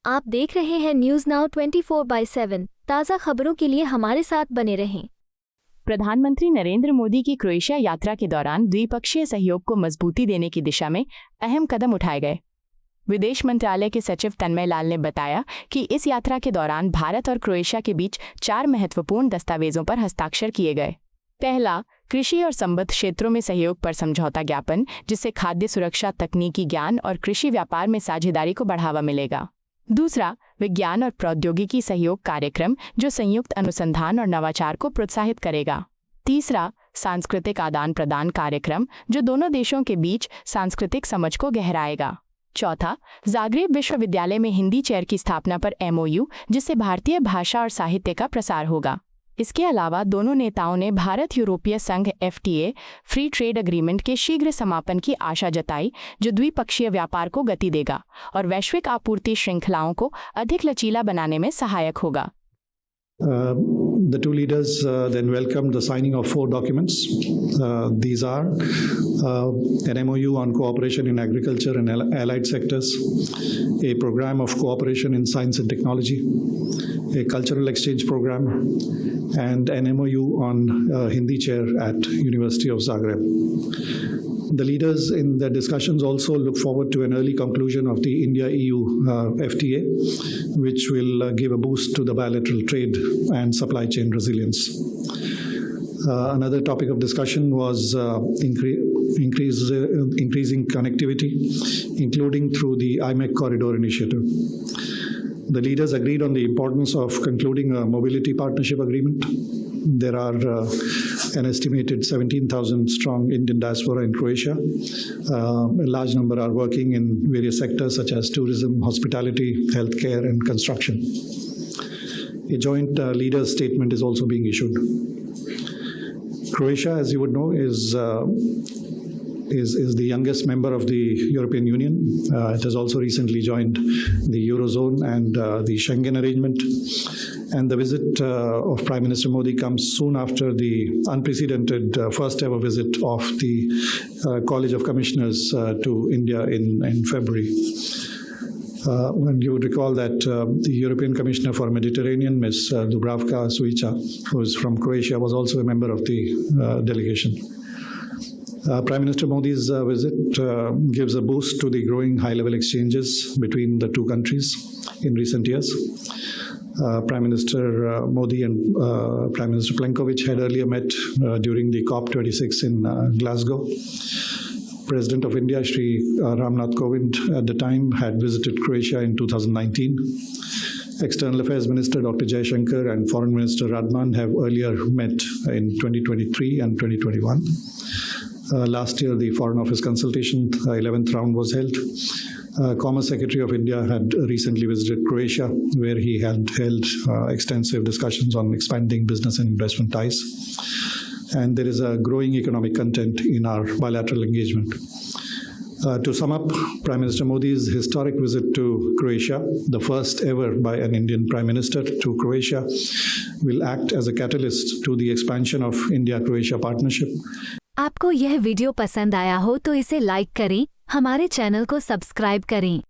आप देख रहे हैं न्यूज़ नाउ 24/7। ताज़ा खबरों के लिए हमारे साथ बने रहें। प्रधानमंत्री नरेंद्र मोदी की क्रोएशिया यात्रा के दौरान द्विपक्षीय सहयोग को मजबूती देने की दिशा में अहम कदम उठाए गए। विदेश मंत्रालय के सचिव तन्मय लाल ने बताया कि इस यात्रा के दौरान भारत और क्रोएशिया के बीच 4 महत्वपूर्ण दस्तावेजों पर हस्ताक्षर किए गए। पहला, कृषि और संबद्ध क्षेत्रों में सहयोग पर समझौता ज्ञापन, जिससे खाद्य सुरक्षा, तकनीकी ज्ञान और कृषि व्यापार में साझेदारी को बढ़ावा मिलेगा। दूसरा, विज्ञान और प्रौद्योगिकी सहयोग कार्यक्रम, जो संयुक्त अनुसंधान और नवाचार को प्रोत्साहित करेगा। तीसरा, सांस्कृतिक आदान प्रदान कार्यक्रम, जो दोनों देशों के बीच सांस्कृतिक समझ को गहराएगा। चौथा, जाग्रेब विश्वविद्यालय में हिंदी चेयर की स्थापना पर MOU, जिससे भारतीय भाषा और साहित्य का प्रसार होगा। इसके अलावा दोनों नेताओं ने भारत यूरोपीय संघ FTA फ्री ट्रेड एग्रीमेंट के शीघ्र समापन की आशा जताई, जो द्विपक्षीय व्यापार को गति देगा और वैश्विक आपूर्ति श्रृंखलाओं को अधिक लचीला बनाने में सहायक होगा। The two leaders then welcomed the signing of 4 documents. These are an MOU on cooperation in agriculture and allied sectors, a program of cooperation in science and technology, a cultural exchange program, and an MOU on Hindi chair at University of Zagreb. The leaders in their discussions also look forward to an early conclusion of the India-EU FTA, which will give a boost to the bilateral trade and supply chain resilience. Another topic of discussion was increasing connectivity, including through the IMEC Corridor Initiative. The leaders agreed on the importance of concluding a mobility partnership agreement. There are an estimated 17,000 strong Indian diaspora in Croatia. A large number are working in various sectors such as tourism, hospitality, healthcare, and construction. A joint leaders' statement is also being issued. Croatia, as you would know, is the youngest member of the European Union. It has also recently joined the Eurozone and the Schengen arrangement. And the visit of Prime Minister Modi comes soon after the unprecedented first ever visit of the College of Commissioners to India in February. When you would recall that the European Commissioner for Mediterranean, Ms. Dubravka Šuica, who is from Croatia, was also a member of the delegation. Prime Minister Modi's visit gives a boost to the growing high-level exchanges between the two countries in recent years. Prime Minister Modi and Prime Minister Plenković had earlier met during the COP26 in Glasgow. President of India, Shri Ramnath Kovind, at the time had visited Croatia in 2019. External Affairs Minister Dr. Jaishankar and Foreign Minister Radman have earlier met in 2023 and 2021. Last year, the Foreign Office consultation, 11th round, was held. Commerce Secretary of India had recently visited Croatia, where he had held extensive discussions on expanding business and investment ties. And there is a growing economic content in our bilateral engagement. To sum up, Prime Minister Modi's historic visit to Croatia, the first ever by an Indian Prime Minister to Croatia, will act as a catalyst to the expansion of India-Croatia partnership. आपको यह video पसंद आया हो तो इसे like करें, हमारे channel को सब्सक्राइब करें।